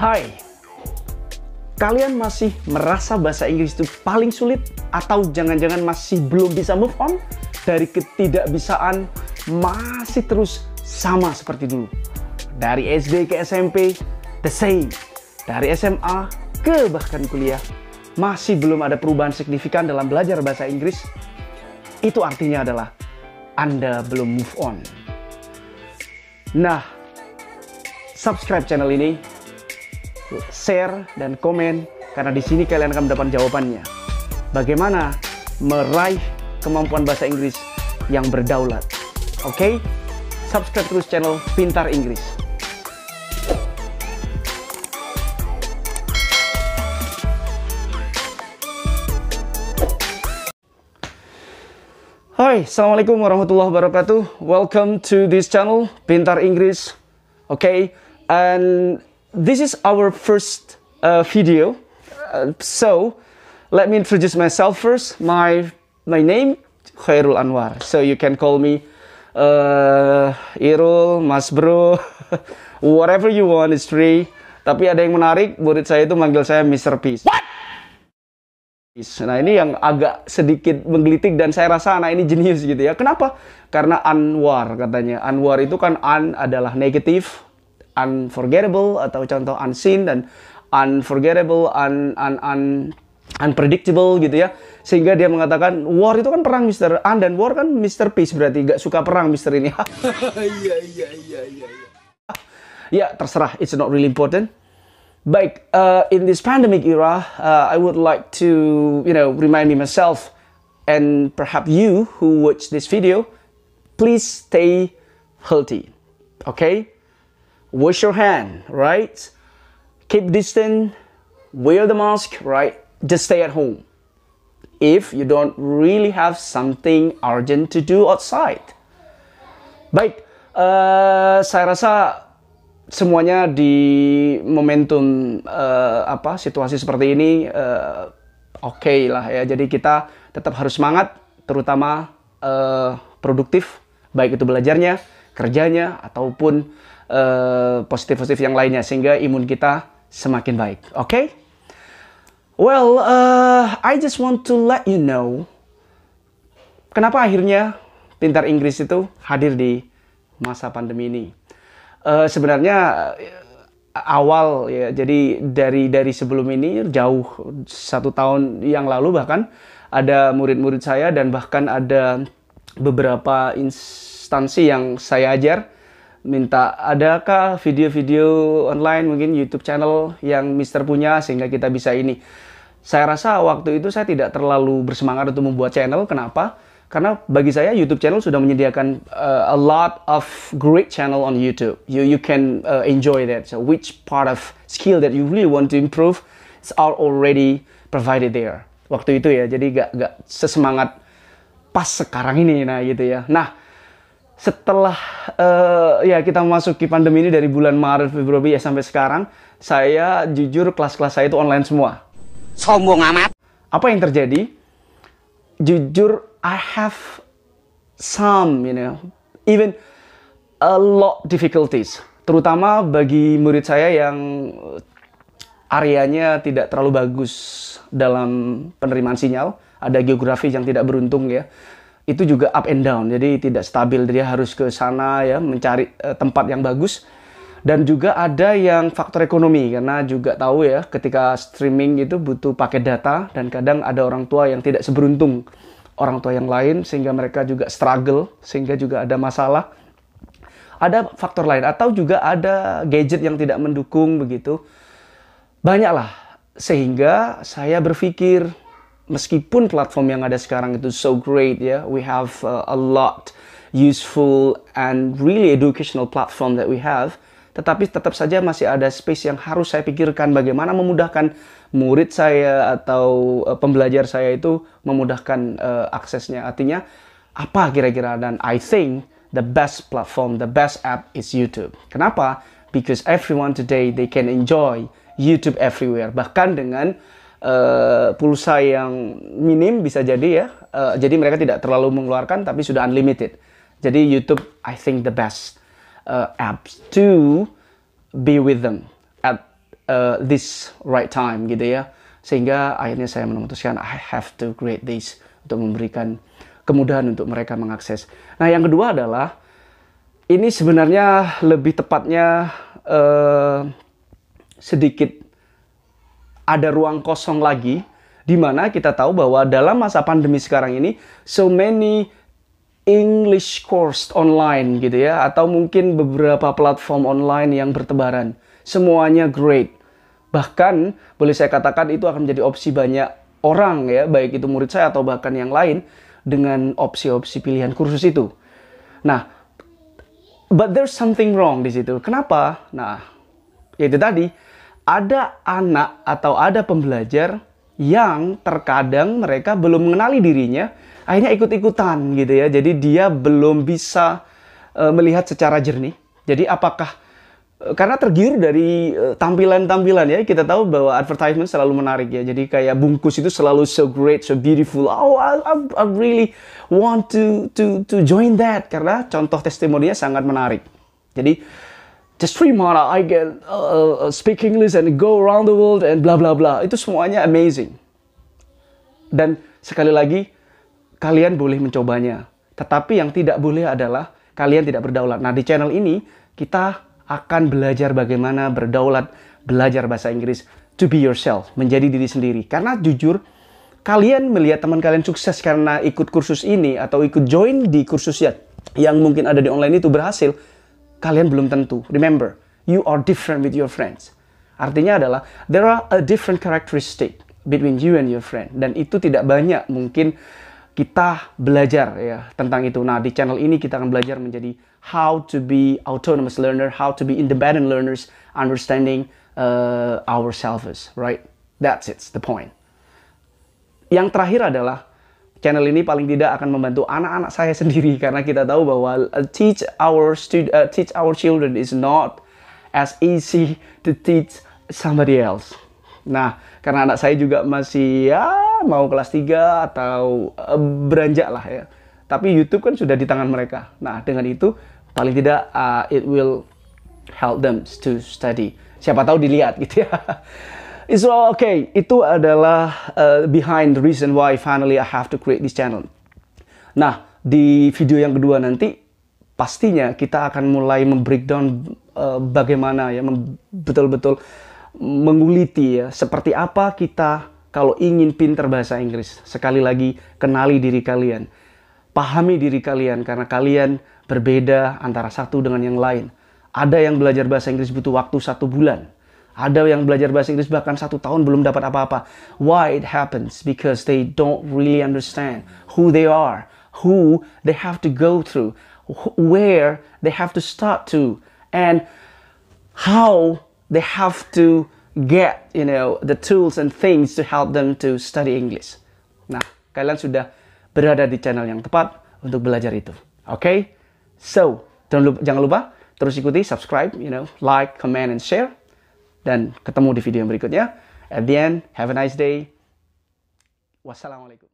Hai, kalian masih merasa bahasa Inggris itu paling sulit? Atau jangan-jangan masih belum bisa move on? Dari ketidakbisaan masih terus sama seperti dulu. Dari SD ke SMP, the same. Dari SMA ke bahkan kuliah, masih belum ada perubahan signifikan dalam belajar bahasa Inggris. Itu artinya adalah Anda belum move on. Nah, subscribe channel ini, share dan komen, karena di sini kalian akan mendapat jawabannya. Bagaimana meraih kemampuan bahasa Inggris yang berdaulat. Oke? Subscribe terus channel Pintar Inggris. Hai, Assalamualaikum warahmatullahi wabarakatuh. Welcome to this channel Pintar Inggris. Okay, and this is our first video. So let me introduce myself first. My name Khairul Anwar. So you can call me Irul, Mas Bro, whatever you want is free. Tapi ada yang menarik, murid saya itu manggil saya Mr. Peace. What? Nah, ini yang agak sedikit menggelitik dan saya rasa anak ini jenius gitu ya. Kenapa? Karena Anwar katanya. Anwar itu kan adalah negatif, unforgettable atau contoh unseen, dan unforgettable, unpredictable gitu ya. Sehingga dia mengatakan war itu kan perang Mr. An, dan war kan Mr. Peace, berarti gak suka perang Mr. ini. Iya. Ya, terserah, it's not really important. Baik, in this pandemic era, I would like to, remind me myself, and perhaps you who watch this video, please stay healthy, okay? Wash your hand, right? Keep distance, wear the mask, right? Just stay at home. If you don't really have something urgent to do outside. Baik, saya rasa semuanya di momentum situasi seperti ini oke lah ya. Jadi kita tetap harus semangat, terutama produktif, baik itu belajarnya, kerjanya, ataupun positif-positif yang lainnya, sehingga imun kita semakin baik. Oke? Well, I just want to let you know kenapa akhirnya Pintar Inggris itu hadir di masa pandemi ini. Sebenarnya awal ya, jadi dari sebelum ini jauh 1 tahun yang lalu bahkan ada murid-murid saya, dan bahkan ada beberapa instansi yang saya ajar minta, adakah video-video online, mungkin YouTube channel yang Mister punya sehingga kita bisa ini. Saya rasa waktu itu saya tidak terlalu bersemangat untuk membuat channel. Kenapa? Karena bagi saya YouTube channel sudah menyediakan a lot of great channel on YouTube. You can enjoy that. So which part of skill that you really want to improve is already provided there. Waktu itu ya, jadi gak sesemangat pas sekarang ini, nah gitu ya. Nah, setelah ya kita memasuki pandemi ini dari bulan Maret, Februari ya sampai sekarang, saya jujur kelas-kelas saya itu online semua. Sombong amat. Apa yang terjadi? Jujur, I have some, even a lot difficulties. Terutama bagi murid saya yang areanya tidak terlalu bagus dalam penerimaan sinyal. Ada geografi yang tidak beruntung ya. Itu juga up and down, jadi tidak stabil. Dia harus ke sana ya, mencari tempat yang bagus. Dan juga ada yang faktor ekonomi, karena juga tahu ya, ketika streaming itu butuh paket data, dan kadang ada orang tua yang tidak seberuntung orang tua yang lain, sehingga mereka juga struggle, sehingga juga ada masalah. Ada faktor lain, atau juga ada gadget yang tidak mendukung begitu. Banyaklah, sehingga saya berpikir, meskipun platform yang ada sekarang itu so great ya, we have a lot useful and really educational platform that we have, tetapi tetap saja masih ada space yang harus saya pikirkan, bagaimana memudahkan murid saya atau pembelajar saya itu memudahkan aksesnya. Artinya apa kira-kira? Dan I think the best platform, the best app is YouTube. Kenapa? Because everyone today they can enjoy YouTube everywhere. Bahkan dengan pulsa yang minim bisa jadi ya. Jadi mereka tidak terlalu mengeluarkan tapi sudah unlimited. Jadi YouTube I think the best apps to be with them at this right time gitu ya. Sehingga akhirnya saya memutuskan I have to create this untuk memberikan kemudahan untuk mereka mengakses. Nah, yang kedua adalah ini sebenarnya lebih tepatnya sedikit ada ruang kosong lagi, di mana kita tahu bahwa dalam masa pandemi sekarang ini, so many English course online gitu ya, atau mungkin beberapa platform online yang bertebaran. Semuanya great. Bahkan, boleh saya katakan itu akan menjadi opsi banyak orang ya, baik itu murid saya atau bahkan yang lain, dengan opsi-opsi pilihan kursus itu. Nah, but there's something wrong di situ. Kenapa? Nah, yaitu tadi, ada anak atau ada pembelajar yang terkadang mereka belum mengenali dirinya, akhirnya ikut-ikutan gitu ya. Jadi dia belum bisa melihat secara jernih. Jadi apakah, karena tergiur dari tampilan-tampilan ya, kita tahu bahwa advertisement selalu menarik ya. Jadi kayak bungkus itu selalu so great, so beautiful. Oh, I really want to join that, karena contoh testimoninya sangat menarik. Jadi just 3 months I can speak English and go around the world and bla bla bla. Itu semuanya amazing. Dan sekali lagi, kalian boleh mencobanya. Tetapi yang tidak boleh adalah kalian tidak berdaulat. Nah, di channel ini kita akan belajar bagaimana berdaulat, belajar bahasa Inggris, to be yourself, menjadi diri sendiri. Karena jujur, kalian melihat teman kalian sukses karena ikut kursus ini atau ikut join di kursus yang mungkin ada di online itu berhasil, kalian belum tentu. Remember, you are different with your friends. Artinya adalah, there are a different characteristic between you and your friend. Dan itu tidak banyak mungkin kita belajar ya tentang itu. Nah, di channel ini kita akan belajar menjadi how to be autonomous learner, how to be independent learners, understanding ourselves, right? That's it, the point. Yang terakhir adalah, channel ini paling tidak akan membantu anak-anak saya sendiri, karena kita tahu bahwa teach our children is not as easy to teach somebody else. Nah, karena anak saya juga masih ya mau kelas 3 atau beranjak lah ya. Tapi YouTube kan sudah di tangan mereka. Nah, dengan itu paling tidak it will help them to study. Siapa tahu dilihat gitu ya. So, okay, itu adalah behind the reason why finally I have to create this channel. Nah, di video yang kedua nanti, pastinya kita akan mulai membreakdown bagaimana ya, betul-betul menguliti ya, seperti apa kita kalau ingin pintar bahasa Inggris. Sekali lagi, kenali diri kalian. Pahami diri kalian, karena kalian berbeda antara satu dengan yang lain. Ada yang belajar bahasa Inggris butuh waktu 1 bulan. Ada yang belajar bahasa Inggris bahkan 1 tahun belum dapat apa-apa. Why it happens? Because they don't really understand who they are, who they have to go through, where they have to start to, and how they have to get, the tools and things to help them to study English. Nah, kalian sudah berada di channel yang tepat untuk belajar itu. Okay? So, jangan lupa terus ikuti, subscribe, like, comment, and share. Dan ketemu di video yang berikutnya. At the end, have a nice day. Wassalamualaikum.